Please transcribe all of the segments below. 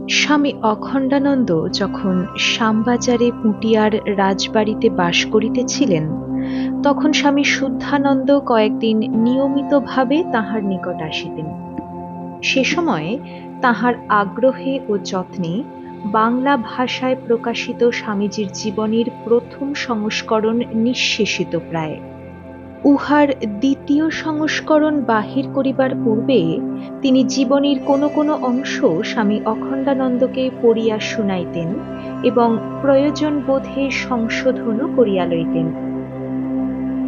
স্বামী অখণ্ডানন্দ যখন শ্যামবাজারে পুঁটিয়ার রাজবাড়িতে বাস করিতেছিলেন, তখন স্বামী শুদ্ধানন্দ কয়েকদিন নিয়মিতভাবে তাঁহার নিকট আসিতেন। সে সময়ে তাঁহার আগ্রহে ও যত্নে বাংলা ভাষায় প্রকাশিত স্বামীজীর জীবনীর প্রথম সংস্করণ নিঃশেষিত প্রায়। উহার দ্বিতীয় সংস্করণ বাহির করিবার পূর্বে তিনি জীবনীর কোনো কোনো অংশ স্বামী অখণ্ডানন্দকে পড়িয়া শুনাইতেন এবং প্রয়োজন বোধে সংশোধনও করিয়া লইতেন।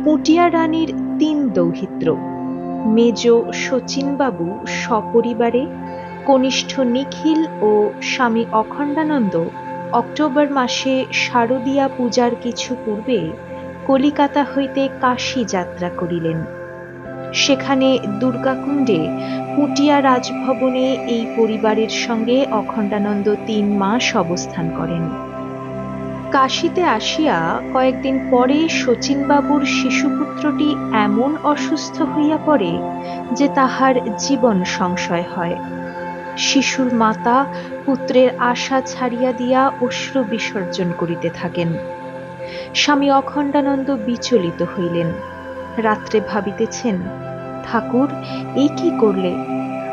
পুঁটিয়া রানীর ৩ দৌহিত্র, মেজ শচীনবাবু সপরিবারে, কনিষ্ঠ নিখিল ও স্বামী অখণ্ডানন্দ অক্টোবর মাসে শারদীয়া পূজার কিছু পূর্বে কলিকাতা হইতে কাশী যাত্রা করিলেন। সেখানে দুর্গাকুণ্ডে পুঁটিয়া রাজভবনে এই পরিবারের সঙ্গে অখণ্ডানন্দ ৩ মাস অবস্থান করেন। কাশীতে আসিয়া কয়েকদিন পরে শচীনবাবুর শিশুপুত্রটি এমন অসুস্থ হইয়া পড়ে যে তাহার জীবন সংশয় হয়। শিশুর মাতা পুত্রের আশা ছাড়িয়া দিয়া অশ্রু বিসর্জন করিতে থাকেন। স্বামী অখণ্ডানন্দ বিচলিত হইলেন। রাত্রে ভাবিতেছেন, ঠাকুর, এই কি করলে?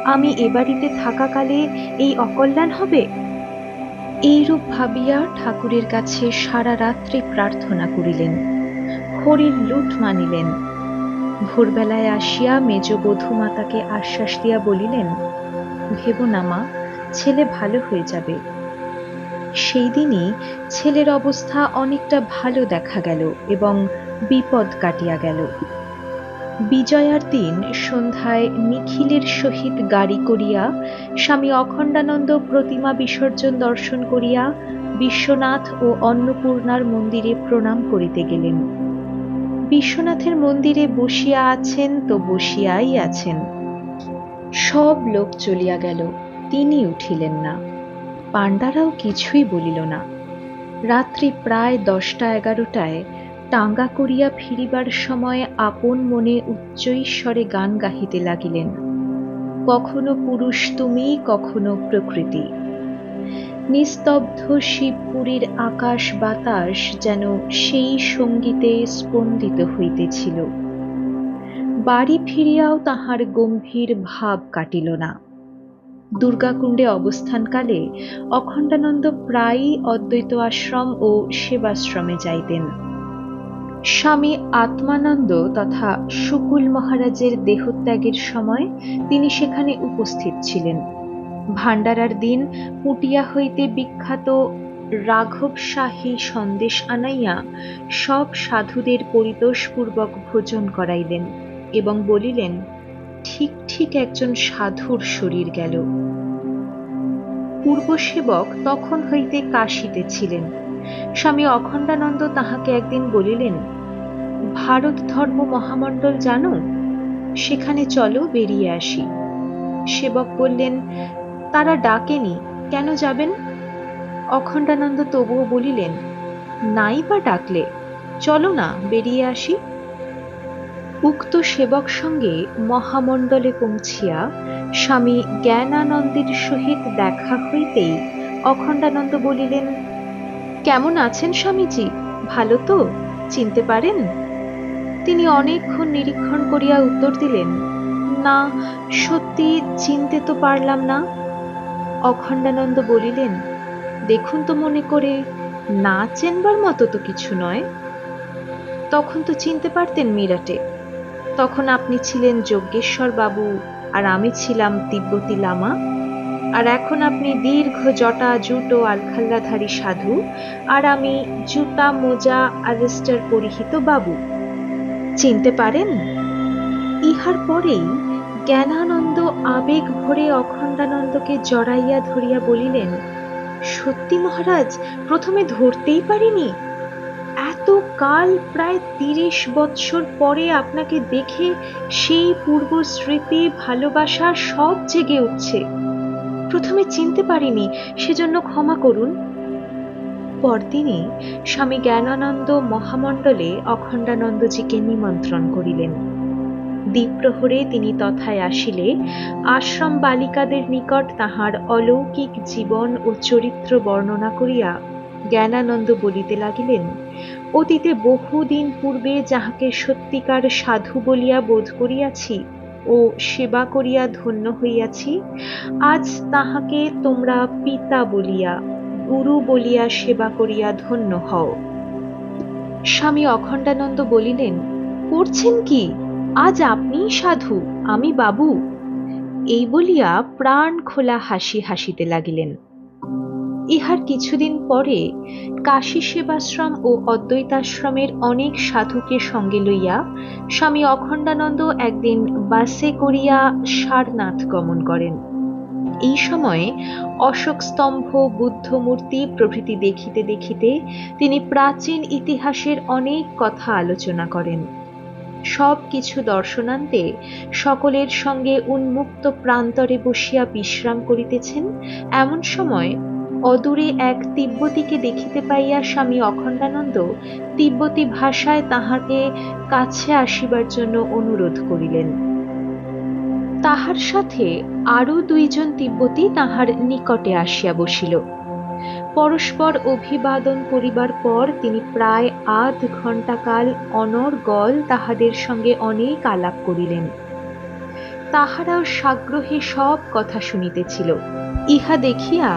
আমি এ বাড়িতে থাকাকালে এই অকল্যাণ হবে? এইরূপ ভাবিয়া ঠাকুরের কাছে সারা রাত্রি প্রার্থনা করিলেন, হরির লুঠ মানিলেন। ভোরবেলায় আসিয়া মেজ বধূমাতাকে আশ্বাস দিয়া বলিলেন, ভেবো না মা, ছেলে ভালো হয়ে যাবে। সেই দিনই ছেলের অবস্থা অনেকটা ভালো দেখা গেল এবং বিপদ কাটিয়া গেল। বিজয়ার দিন সন্ধ্যায় নিখিলের সহিত গাড়ি করিয়া স্বামী অখণ্ডানন্দ প্রতিমা বিসর্জন দর্শন করিয়া বিশ্বনাথ ও অন্নপূর্ণার মন্দিরে প্রণাম করিতে গেলেন। বিশ্বনাথের মন্দিরে বসিয়া আছেন তো বসিয়াই আছেন। সব লোক চলিয়া গেল, তিনি উঠিলেন না। পাণ্ডারাও কিছুই বলিল না। রাত্রি প্রায় 10টা-11টায় টাঙ্গা করিয়া ফিরিবার সময় আপন মনে উচ্চৈঃস্বরে গান গাহিতে লাগিলেন, কখনো পুরুষ তুমি, কখনো প্রকৃতি। নিস্তব্ধ শিবপুরীর আকাশ বাতাস যেন সেই সঙ্গীতে স্পন্দিত হইতেছিল। বাড়ি ফিরিয়াও তাহার গম্ভীর ভাব কাটিল না। দুর্গাকুণ্ডে অবস্থানকালে অখণ্ডানন্দ প্রায়ই অদ্বৈত আশ্রম ও সেবাশ্রমে যাইতেন। স্বামী আত্মানন্দ তথা শুকুল মহারাজের দেহত্যাগের সময় তিনি সেখানে উপস্থিত ছিলেন। ভান্ডারার দিন পুঁটিয়া হইতে বিখ্যাত রাঘবশাহী সন্দেশ আনাইয়া সব সাধুদের পরিতোষপূর্বক ভোজন করাইলেন এবং বলিলেন, ঠিক ঠিক একজন সাধুর শরীর গেল। পূর্বসেবক তখন হইতে কাশীতে ছিলেন। স্বামী অখণ্ডানন্দ তাহাকে একদিন বলিলেন, ভারত ধর্ম মহামণ্ডল জানো? সেখানে চলো, বেরিয়ে আসি। সেবক বললেন, তারা ডাকেনি, কেন যাবেন? অখণ্ডানন্দ তবুও বলিলেন, নাই বা ডাকলে, চলো না, বেরিয়ে আসি। উক্ত সেবক সঙ্গে মহামণ্ডলে পৌঁছিয়া স্বামী জ্ঞানানন্দের সহিত দেখা হইতেই অখণ্ডানন্দ বলিলেন, কেমন আছেন স্বামীজি? ভালো তো? চিনতে পারেন? তিনি অনেকক্ষণ নিরীক্ষণ করিয়া উত্তর দিলেন, না, সত্যি চিনতে তো পারলাম না। অখণ্ডানন্দ বলিলেন, দেখুন তো মনে করে, না চেনবার মতো তো কিছু নয়। তখন তো চিনতে পারতেন মিরাটে। তখন আপনি ছিলেন যজ্ঞেশ্বর বাবু আর আমি ছিলাম তিব্বতী লামা। আর এখন আপনি দীর্ঘ জটা জুট ও আলখাল্লাধারী সাধু, আর আমি জুতা মোজা আলেস্টার পরিহিত বাবু। চিনতে পারেন? ইহার পরেই জ্ঞানানন্দ আবেগ ভরে অখণ্ডানন্দকে জড়াইয়া ধরিয়া বলিলেন, সত্যি মহারাজ, প্রথমে ধরতেই পারিনি। এত কাল, প্রায় 30 বৎসর পরে আপনাকে দেখে সেই পূর্ব স্মৃতি, ভালোবাসা সব জেগে উঠছে। প্রথমে চিনতে পারিনি, সেজন্য ক্ষমা করুন। পরদিনই স্বামী জ্ঞানানন্দ মহামণ্ডলে অখণ্ডানন্দজিকে নিমন্ত্রণ করিলেন। দ্বিপ্রহরে তিনি তথায় আসিলে আশ্রম বালিকাদের নিকট তাহার অলৌকিক জীবন ও চরিত্র বর্ণনা করিয়া জ্ঞানানন্দ বলিতে লাগিলেন, অতীতে বহুদিন পূর্বে যাহাকে সত্যিকার সাধু বলিয়া বোধ করিয়াছি ও সেবা করিয়া ধন্য হইয়াছি, আজ তাহাকে তোমরা পিতা বলিয়া, গুরু বলিয়া সেবা করিয়া ধন্য হও। স্বামী অখণ্ডানন্দ বলিলেন, করছেন কি? আজ আপনিই সাধু, আমি বাবু। এই বলিয়া প্রাণ খোলা হাসি হাসিতে লাগিলেন। ইহার কিছুদিন পরে কাশী সেবাশ্রম ও অদ্বৈতাশ্রমের অনেক সাধুকে সঙ্গে লইয়া স্বামী অখণ্ডানন্দ একদিন বাসে করিয়া সারনাথ গমন করেন। এই সময়ে অশোক স্তম্ভ, বুদ্ধ মূর্তি প্রভৃতি দেখিতে দেখিতে তিনি প্রাচীন ইতিহাসের অনেক কথা আলোচনা করেন। সব কিছু দর্শনান্তে সকলের সঙ্গে উন্মুক্ত প্রান্তরে বসিয়া বিশ্রাম করিতেছেন। এমন সময় অদূরে এক তিব্বতীকে দেখিতে পাইয়া স্বামী অখণ্ডানন্দ তিব্বতী ভাষায় তাহাকে কাছে আসিবার জন্য অনুরোধ করিলেন। তাহার সাথে আরো দুইজন তিব্বতী তাহার নিকটে আসিয়া বসিল। পরস্পর অভিবাদন করিবার পর তিনি প্রায় আধ ঘণ্টা কাল অনর্গল তাহাদের সঙ্গে অনেক আলাপ করিলেন। তাহারাও সাগ্রহে সব কথা শুনিতেছিল। ইহা দেখিয়া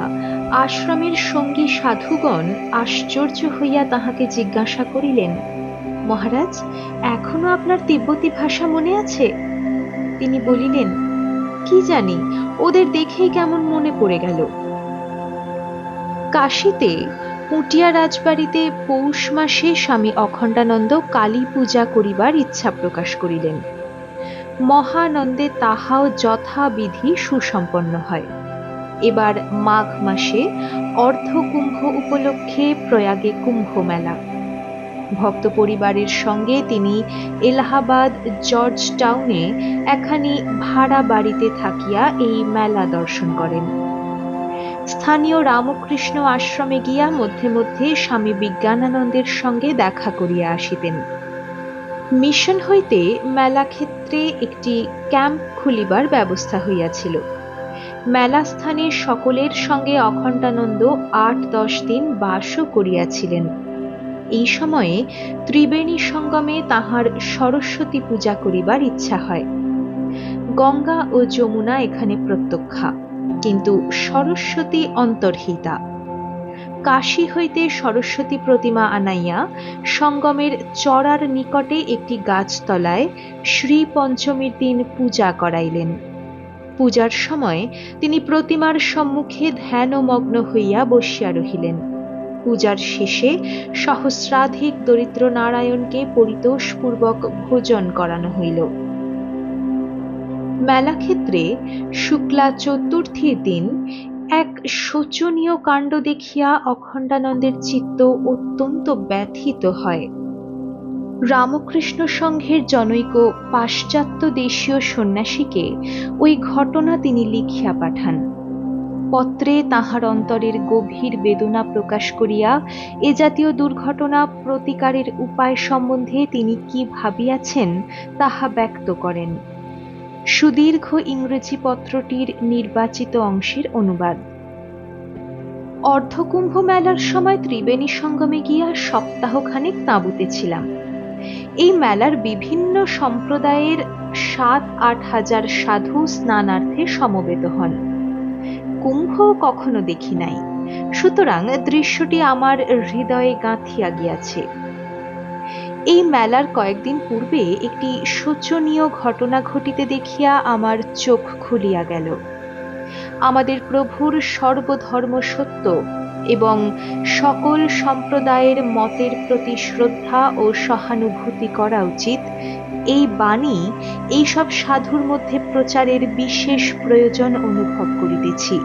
আশ্রমের সঙ্গী সাধুগণ আশ্চর্য হইয়া তাহাকে জিজ্ঞাসা করিলেন, মহারাজ, এখনো আপনার তিব্বতী ভাষা মনে আছে? তিনি বলিলেন, কি জানি, ওদের দেখেই কেমন মনে পড়ে গেল। কাশীতে পুটিয়া রাজবাড়িতে পৌষ মাসে স্বামী অখণ্ডানন্দ কালী পূজা করিবার ইচ্ছা প্রকাশ করিলেন। মহানন্দে তাহাও যথাবিধি সুসম্পন্ন হয়। এবার মাঘ মাসে অর্ধকুম্ভ উপলক্ষে প্রয়াগে কুম্ভ মেলা। ভক্ত পরিবারের সঙ্গে তিনি এলাহাবাদ জর্জ টাউনে একখানি ভাড়া বাড়িতে থাকিয়া এই মেলা দর্শন করেন। স্থানীয় রামকৃষ্ণ আশ্রমে গিয়া মধ্যে মধ্যে স্বামী বিজ্ঞানানন্দের সঙ্গে দেখা করিয়া আসিতেন। মিশন হইতে মেলাক্ষেত্রে একটি ক্যাম্প খুলিবার ব্যবস্থা হইয়াছিল। মেলা স্থানে সকলের সঙ্গে অখণ্ডানন্দ ৮-১০ দিন বাসও করিয়াছিলেন। এই সময়ে ত্রিবেণী সঙ্গমে তাহার সরস্বতী পূজা করিবার ইচ্ছা হয়। গঙ্গা ও যমুনা এখানে প্রত্যক্ষা, কিন্তু সরস্বতী অন্তর্হিতা। কাশী হইতে সরস্বতী প্রতিমা আনাইয়া সঙ্গমের চড়ার নিকটে একটি গাছতলায় শ্রী পঞ্চমীর দিন পূজা করাইলেন। পূজার সময় তিনি প্রতিমার সম্মুখে ধ্যানমগ্ন হইয়া বসিয়া রহিলেন। পূজার শেষে সহস্রাধিক দরিদ্র নারায়ণকে পরিতোষপূর্বক ভোজন করানো হইল। মেলাক্ষেত্রে শুক্লা চতুর্থীর দিন এক শোচনীয় কাণ্ড দেখিয়া অখণ্ডানন্দের চিত্ত অত্যন্ত ব্যথিত হয়। রামকৃষ্ণ সংঘের জনৈক পাশ্চাত্য দেশীয় সন্ন্যাসীকে ওই ঘটনা তিনি লিখিয়া পাঠান। পত্রে তাহার অন্তরের গভীর বেদনা প্রকাশ করিয়া এ জাতীয় দুর্ঘটনা প্রতিকারের উপায় সম্বন্ধে তিনি কি ভাবিয়াছেন তাহা ব্যক্ত করেন। সুদীর্ঘ ইংরেজি পত্রটির নির্বাচিত অংশের অনুবাদ। অর্ধকুম্ভ মেলার সময় ত্রিবেণী সঙ্গমে গিয়া সপ্তাহখানেক তাঁবুতে ছিলাম। এই মেলার বিভিন্ন সম্প্রদায়ের ৭-৮ হাজার সাধু স্নানার্থে সমবেত হন। কুম্ভ কখনো দেখি নাই, সুতরাং দৃশ্যটি আমার হৃদয়ে গাঁথিয়া গিয়াছে। এই মেলার কয়েকদিন পূর্বে একটি শোচনীয় ঘটনা ঘটিতে দেখিয়া আমার চোখ খুলিয়া গেল। আমাদের প্রভুর সর্বধর্ম সত্য এবং সকল সম্প্রদায়ের মতের প্রতি শ্রদ্ধা ও সহানুভূতি করা উচিত, এই বাণী এইসব সাধুর মধ্যে প্রচারের বিশেষ প্রয়োজন অনুভব করিতেছি।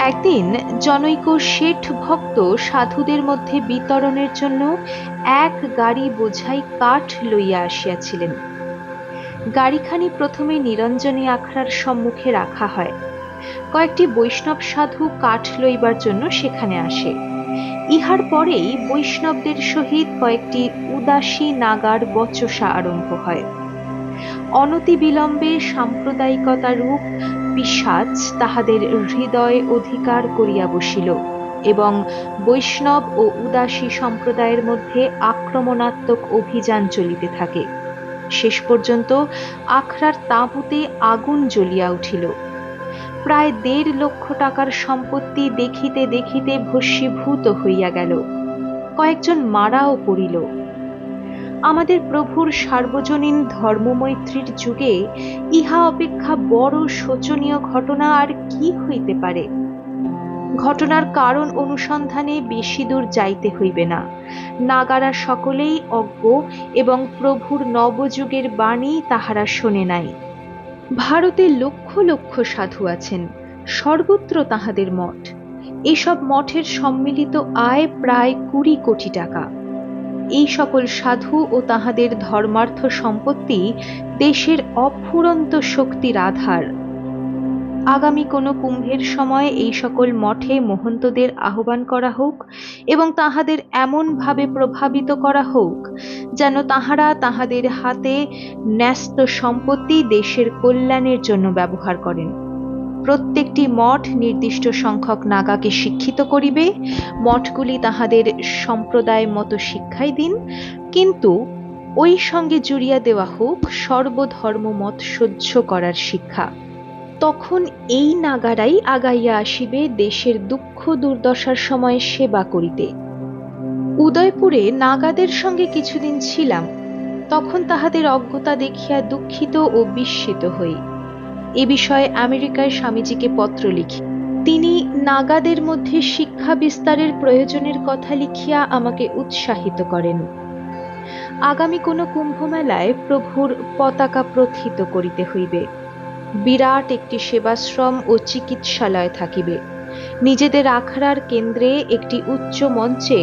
একদিন জনৈক শেঠ ভক্ত সাধুদের মধ্যে বিতরণের জন্য এক গাড়ি বোঝাই কাঠ লইয়া আসিয়াছিলেন। গাড়িখানি প্রথমে নিরঞ্জনী আখড়ার সম্মুখে রাখা হয়। কয়েকটি বৈষ্ণব সাধু কাঠ লইবার জন্য সেখানে আসে। ইহার পরেই বৈষ্ণবদের সহিত কয়েকটি উদাসী নাগার বচসা আরম্ভ হয়। অনতিবিলম্বে সাম্প্রদায়িকতা রূপ পিশাচ তাহাদের হৃদয় অধিকার করিয়া বসিল এবং বৈষ্ণব ও উদাসী সম্প্রদায়ের মধ্যে আক্রমণাত্মক অভিযান চলিতে থাকে। শেষ পর্যন্ত আখড়ার তাঁবুতে আগুন জ্বলিয়া উঠিল। প্রায় ১.৫ লক্ষ টাকার সম্পত্তি দেখিতে দেখিতে ভস্মীভূত হইয়া গেল। কয়েকজন মারাও পড়িল। আমাদের প্রভুর সার্বজনীন ধর্মমৈত্রীর যুগে ইহা অপেক্ষা বড় শোচনীয় ঘটনা আর কি হইতে পারে? ঘটনার কারণ অনুসন্ধানে বেশি দূর যাইতে হইবে না। নাগারা সকলেই অজ্ঞ এবং প্রভুর নবযুগের বাণী তাহারা শোনে নাই। ভারতে লক্ষ লক্ষ সাধু আছেন, সর্বত্র তাহাদের মঠ। এসব মঠের সম্মিলিত আয় প্রায় ২০ কোটি টাকা। এই সকল সাধু ও তাহাদের ধর্মার্থ সম্পত্তি দেশের অফুরন্ত শক্তির আধার। আগামী কোনো কুম্ভের সময় এই সকল মঠে মহন্তদের আহ্বান করা হোক এবং তাহাদের এমনভাবে প্রভাবিত করা হোক যেন তাহারা তাহাদের হাতে ন্যস্ত সম্পত্তি দেশের কল্যাণের জন্য ব্যবহার করেন। প্রত্যেকটি মঠ নির্দিষ্ট সংখ্যক নাগাকে শিক্ষিত করিবে। মঠগুলি তাহাদের সম্প্রদায় মতো শিক্ষাই দিন, কিন্তু ওই সঙ্গে জুড়িয়া দেওয়া হোক সর্বধর্ম মত সহ্য করার শিক্ষা। তখন এই নাগারাই আগাইয়া আসিবে দেশের দুঃখ দুর্দশার সময় সেবা করিতে। উদয়পুরে নাগাদের সঙ্গে কিছুদিন ছিলাম, তখন তাহাদের অজ্ঞতা দেখিয়া দুঃখিত ও বিস্মিত হই। এ বিষয়ে আমেরিকায় স্বামীজিকে পত্র লিখি। তিনি নাগাদের মধ্যে শিক্ষা বিস্তারের প্রয়োজনের কথা লিখিয়া আমাকে উৎসাহিত করেন। আগামী কোনো কুম্ভমেলায় প্রভুর পতাকা প্রথিত করিতে হইবে। বিরাট একটি সেবাশ্রম ও চিকিৎসালয় থাকিবে। নিজেদের আখড়ার কেন্দ্রে একটি উচ্চ মঞ্চে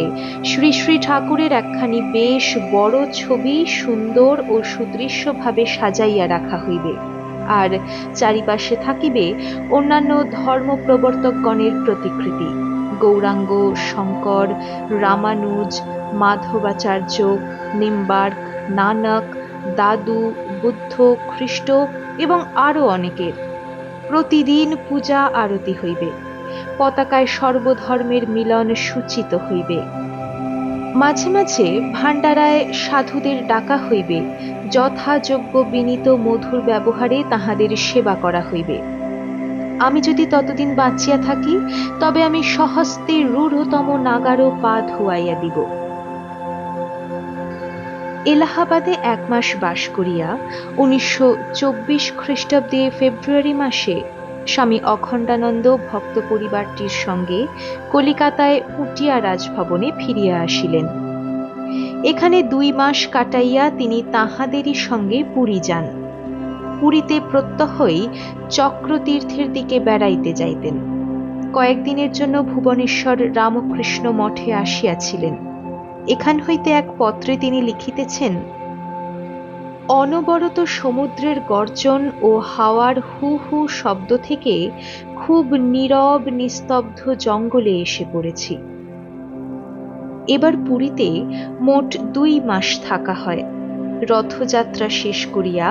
শ্রী শ্রী ঠাকুরের একখানি বেশ বড় ছবি সুন্দর ও সুদৃশ্যভাবে সাজাইয়া রাখা হইবে, আর চারিপাশে থাকিবে অন্যান্য ধর্ম প্রবর্তকগণের প্রতিকৃতি। গৌরাঙ্গ, শঙ্কর, রামানুজ, মাধবাচার্য, নিম্বার্ক, নানক, দাদু, বুদ্ধ, খ্রিস্ট এবং আরও অনেকের। প্রতিদিন পূজা আরতি হইবে। পতাকায় সর্বধর্মের মিলন সূচিত হইবে। মাঝে মাঝে ভাণ্ডারায় সাধুদের ডাকা হইবে, যথাযোগ্য বিনীত মধুর ব্যবহারে তাহাদের সেবা করা হইবে। আমি যদি ততদিন বাঁচিয়া থাকি, তবে আমি স্বহস্তে রূঢ়তম নাগারও পা ধুয়াইয়া দিব। এলাহাবাদে ১ মাস বাস করিয়া ১৯২৪ খ্রিস্টাব্দে ফেব্রুয়ারি মাসে স্বামী অখণ্ডানন্দ ভক্ত পরিবারটির সঙ্গে কলিকাতায় পুটিয়া রাজভবনে ফিরিয়া আসিলেন। এখানে ২ মাস কাটাইয়া তিনি তাহাদেরই সঙ্গে পুরী যান। পুরীতে প্রত্যহই চক্রতীর্থের দিকে বেড়াইতে যাইতেন। কয়েকদিনের জন্য ভুবনেশ্বর রামকৃষ্ণ মঠে আসিয়াছিলেন। এখান হইতে এক পত্রে তিনি লিখিতেছেন, অনবরত সমুদ্রের গর্জন ও হাওয়ার হু হু শব্দ থেকে খুব নীরব নিস্তব্ধ জঙ্গলে এসে পড়েছি। এবার পুরীতে মোট ২ মাস থাকা হয়। রথযাত্রা শেষ করিয়া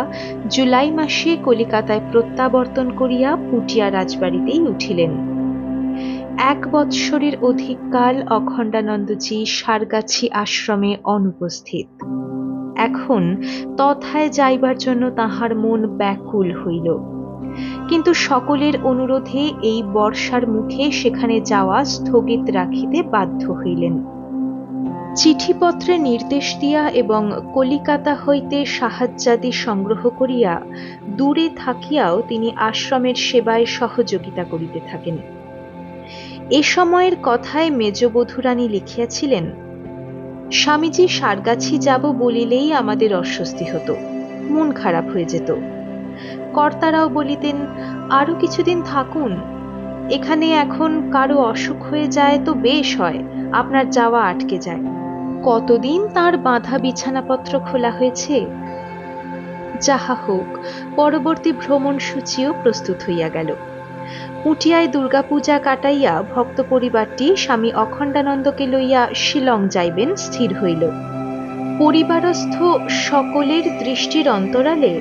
জুলাই মাসে কলিকাতায় প্রত্যাবর্তন করিয়া পুটিয়া রাজবাড়িতেই উঠিলেন। ১ বৎসরের অধিক কাল অখণ্ডানন্দজি সারগাছি আশ্রমে অনুপস্থিত। এখন তথায় যাইবার জন্য তাহার মন ব্যাকুল হইল, কিন্তু সকলের অনুরোধে এই বর্ষার মুখে সেখানে যাওয়া স্থগিত রাখিতে বাধ্য হইলেন। চিঠিপত্রে নির্দেশ দিয়া এবং কলিকাতা হইতে সাহায্যাদি সংগ্রহ করিয়া দূরে থাকিয়াও তিনি আশ্রমের সেবায় সহযোগিতা করিতে থাকেন। এ সময়ের কথায় মেজবধূরানী লিখিয়াছিলেন, স্বামীজি সারগাছি যাব বলিলেই আমাদের অস্বস্তি হতো, মন খারাপ হয়ে যেত। কর্তারাও বলিতেন, আরো কিছুদিন থাকুন, এখানে এখন কারো অসুখ হয়ে যায় তো বেশ হয়, আপনার যাওয়া আটকে যায়। কতদিন তার বাঁধা বিছানাপত্র খোলা হয়েছে। যাহা হোক, পরবর্তী ভ্রমণ সূচিও প্রস্তুত হইয়া গেল। পুটিয়ায় দুর্গাপূজা কাটাইয়া ভক্ত পরিবারটি স্বামী অখণ্ডানন্দকে লইয়া শিলং যাইবেন স্থির হইল। পরিবারস্থ সকলের দৃষ্টির অন্তরালে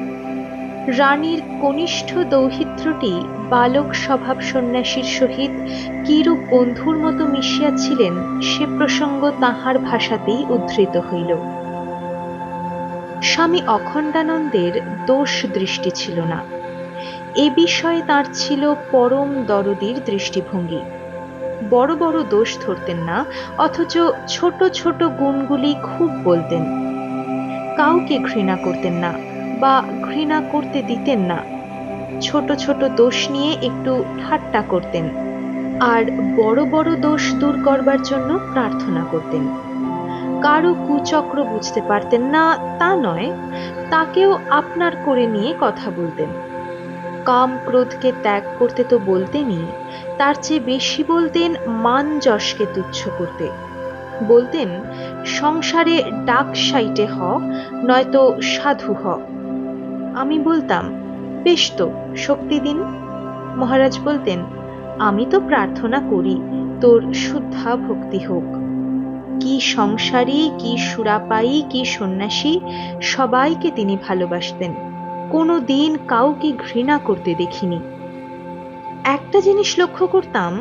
রানীর কনিষ্ঠ দৌহিত্রটি বালক স্বভাব সন্ন্যাসীর সহিত কিরূপ বন্ধুর মতো মিশিয়াছিলেন সে প্রসঙ্গ তাহার ভাষাতেই উদ্ধৃত হইল। স্বামী অখণ্ডানন্দের দোষ দৃষ্টি ছিল না, এ বিষয়ে তার ছিল পরম দরদীর দৃষ্টিভঙ্গি। বড় বড় দোষ ধরতেন না, অথচ ছোট ছোট গুণগুলি খুব বলতেন। কাউকে ঘৃণা করতেন না বা ঘৃণা করতে দিতেন না। ছোট ছোট দোষ নিয়ে একটু ঠাট্টা করতেন, আর বড় বড় দোষ দূর করবার জন্য প্রার্থনা করতেন। কারো কুচক্র বুঝতে পারতেন না তা নয়, তাকেও আপনার করে নিয়ে কথা বলতেন। কাম ক্রোধকে ত্যাগ করতে তো বলতেনই, তার চেয়ে বেশি বলতেন মান যশকে তুচ্ছ করতে। বলতেন সংসারে ডাক সাইটে হ, নয়তো সাধু হ। আমি বলতাম বেশ তো, শক্তি দিন। মহারাজ বলতেন আমি তো প্রার্থনা করি তোর শুদ্ধা ভক্তি হোক। কি সংসারী, কি সুরাপায়ী, কি সন্ন্যাসী, সবাইকে তিনি ভালোবাসতেন, কোনো দিন কাউকে ঘৃণা করতে দেখিনি। একটা জিনিস লক্ষ্য করতাম,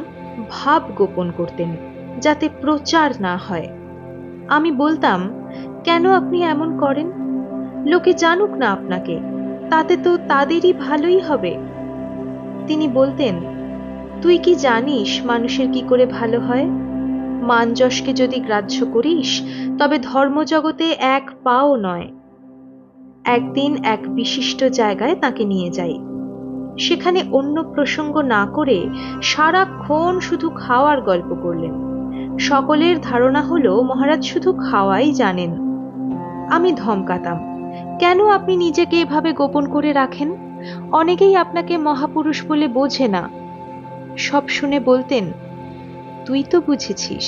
ভাব গোপন করতেন যাতে প্রচার না হয়। আমি বলতাম কেন আপনি এমন করেন, লোকে জানুক না আপনাকে, তাতে তো তাদেরই ভালোই হবে। তিনি বলতেন তুই কি জানিস মানুষের কি করে ভালো হয়? মান যশকে যদি গ্রাহ্য করিস তবে ধর্মজগতে এক পাও নয়। একদিন এক বিশিষ্ট জায়গায় তাকে নিয়ে যাই, সেখানে অন্য প্রসঙ্গ না করে সারাক্ষণ শুধু খাওয়ার গল্প করলেন। সকলের ধারণা হলো মহারাজ শুধু খাওয়াই জানেন। আমি ধমকাতাম কেন আপনি নিজেকে এভাবে গোপন করে রাখেন, অনেকেই আপনাকে মহাপুরুষ বলে বোঝে না। সব শুনে বলতেন তুই তো বুঝেছিস।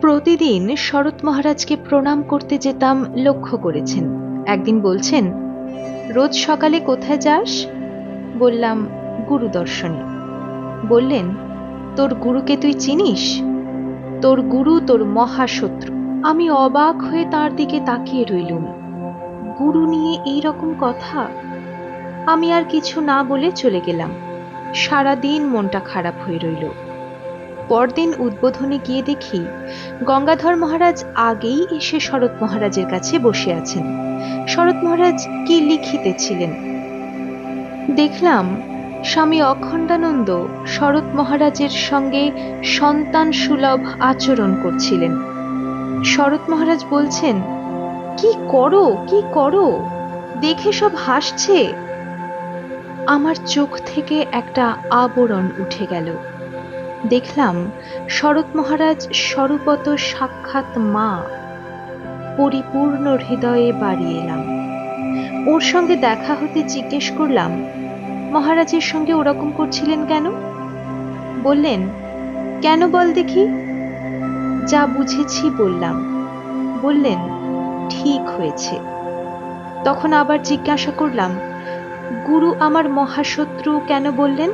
প্রতিদিন শরৎ মহারাজকে প্রণাম করতে যেতাম, লক্ষ্য করেছেন। একদিন বলছেন রোজ সকালে কোথায় যাস? বললাম গুরু দর্শনে। বললেন তোর গুরুকে তুই চিনিস? তোর গুরু তোর মহাশত্রু। আমি অবাক হয়ে তার দিকে তাকিয়ে রইলুম। গুরু নিয়ে এই রকম কথা! আমি আর কিছু না বলে চলে গেলাম। সারাদিন মনটা খারাপ হয়ে রইল। পরদিন উদ্বোধনে গিয়ে দেখি গঙ্গাধর মহারাজ আগেই এসে শরৎ মহারাজের কাছে বসে আছেন। শরৎ মহারাজ কি লিখিতেছিলেন। দেখলাম স্বামী অখণ্ডানন্দ শরৎ মহারাজের সঙ্গে সন্তান সুলভ আচরণ করছিলেন। শরৎ মহারাজ বলছেন কি করো, কি করো, দেখে সব হাসছে। আমার চোখ থেকে একটা আবরণ উঠে গেল। দেখলাম শরৎ মহারাজ স্বরূপত সাক্ষাৎ মা। পরিপূর্ণ হৃদয়ে বাড়ি এলাম। ওর সঙ্গে দেখা হতে জিজ্ঞেস করলাম মহারাজের সঙ্গে ওরকম করছিলেন কেন? বললেন কেন বল দেখি। যা বুঝেছি বললাম। বললেন ঠিক হয়েছে। তখন আবার জিজ্ঞাসা করলাম গুরু আমার মহাশত্রু কেন বললেন?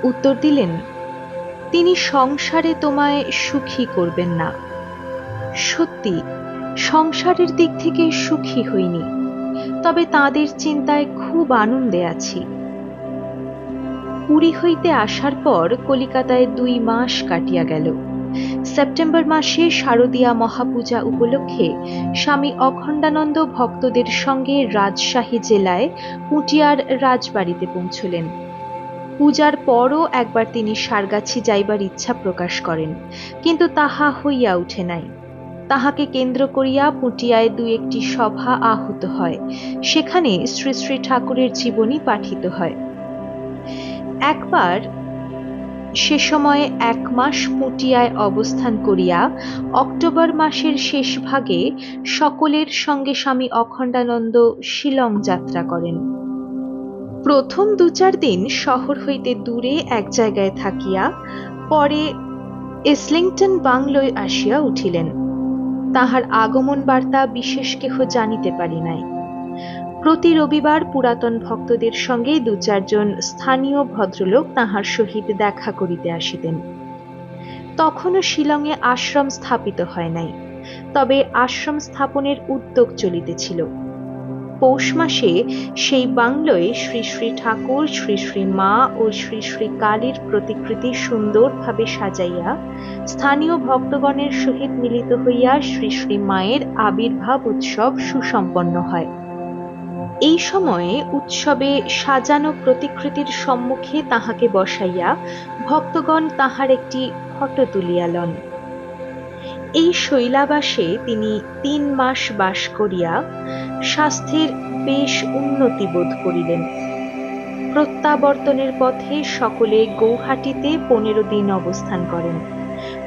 উত্তর দিলেন তিনি সংসারে তোমায় সুখী করবেন না। সত্যি সংসারের দিক থেকে সুখী হইনি, তবে তাদের চিন্তায় খুব আনন্দে আছি। পুরী হইতে আসার পর কলিকাতায় 2 মাস কাটিয়া গেল। সেপ্টেম্বর মাসে শারদীয়া মহাপূজা উপলক্ষে স্বামী অখণ্ডানন্দ ভক্তদের সঙ্গে রাজশাহী জেলায় পুটিয়ার রাজবাড়িতে পৌঁছলেন। পূজার পরও একবার তিনি সারগাছি যাইবার ইচ্ছা প্রকাশ করেন, কিন্তু তাহা হইয়া উঠে নাই। তাহাকে কেন্দ্র করিয়া পুটিয়ায় 2-1টি সভা আহুত হয়, সেখানে শ্রী শ্রী ঠাকুরের জীবনী পাঠিত হয়। একবার সে সময়ে 1 মাস পুটিয়ায় অবস্থান করিয়া অক্টোবর মাসের শেষ ভাগে সকলের সঙ্গে স্বামী অখণ্ডানন্দ শিলং যাত্রা করেন। প্রথম 2-4 দিন শহর হইতে দূরে এক জায়গায় থাকিয়া পরে ইসলিংটন বাংলোয় আসিয়া উঠিলেন। তাহার আগমন বার্তা বিশেষ কেহ জানিতে পারি নাই। প্রতি রবিবার পুরাতন ভক্তদের সঙ্গে 2-4 জন স্থানীয় ভদ্রলোক তাহার সহিত দেখা করিতে আসিতেন। তখনও শিলংয়ে আশ্রম স্থাপিত হয় নাই, তবে আশ্রম স্থাপনের উদ্যোগ চলিতেছিল। পৌষ মাসে সেই বাংলোয় শ্রী শ্রী ঠাকুর, শ্রী শ্রী মা ও শ্রী শ্রী কালীর প্রতিকৃতি সুন্দরভাবে সাজাইয়া স্থানীয় ভক্তগণের সহিত মিলিত হইয়া শ্রী শ্রী মায়ের আবির্ভাব উৎসব সুসম্পন্ন হয়। এই সময়ে উৎসবে সাজানো প্রতিকৃতির সম্মুখে তাহাকে বসাইয়া ভক্তগণ তাহার একটি ফটো তুলিয়া লন। এই শৈলাবাসে তিনি ৩ মাস বাস করিয়া স্বাস্থ্যের বেশ উন্নতি বোধ করিলেন। প্রত্যাবর্তনের পথে সকলে গৌহাটিতে ১৫ দিন অবস্থান করেন।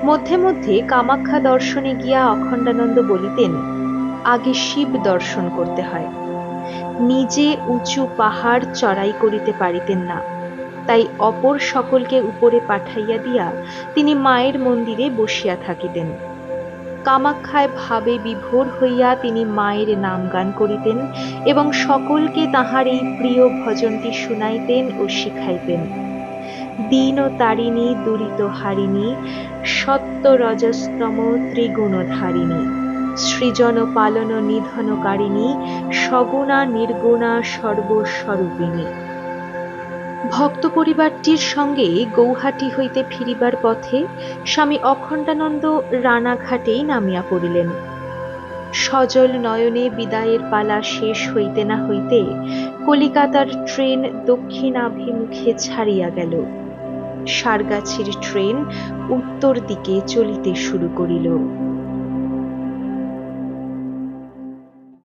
মধ্যে মধ্যে কামাখ্যা দর্শনে গিয়া অখণ্ডানন্দ বলিতেন, আগে শিব দর্শন করতে হয়। নিজে উঁচু পাহাড় চড়াই করিতে পারিতেন না, তাই অপর সকলকে উপরে পাঠাইয়া দিয়া তিনি মায়ের মন্দিরে বসিয়া থাকিতেন। কামাখ্যায় ভাবে বিভোর হইয়া তিনি মায়ের নাম গান করিতেন এবং সকলকে তাহার এই প্রিয় ভজনটি শুনাইতেন ও শিখাইতেন। দীন তারিণী, দুরিত হারিণী, সত্য রজস্তম ত্রিগুণধারিণী, সৃজন পালন নিধনকারিণী, সগুণা নির্গুণা সর্বস্বরূপিণী। ভক্ত পরিবারটির সঙ্গে গৌহাটি হইতে ফিরিবার পথে স্বামী অখণ্ডানন্দ রানাঘাটেই নামিয়া পড়িলেন। সজল নয়নে বিদায়ের পালা শেষ হইতে না হইতে কলিকাতার ট্রেন দক্ষিণাভিমুখে ছাড়িয়া গেল। সারগাছির ট্রেন উত্তর দিকে চলিতে শুরু করিল।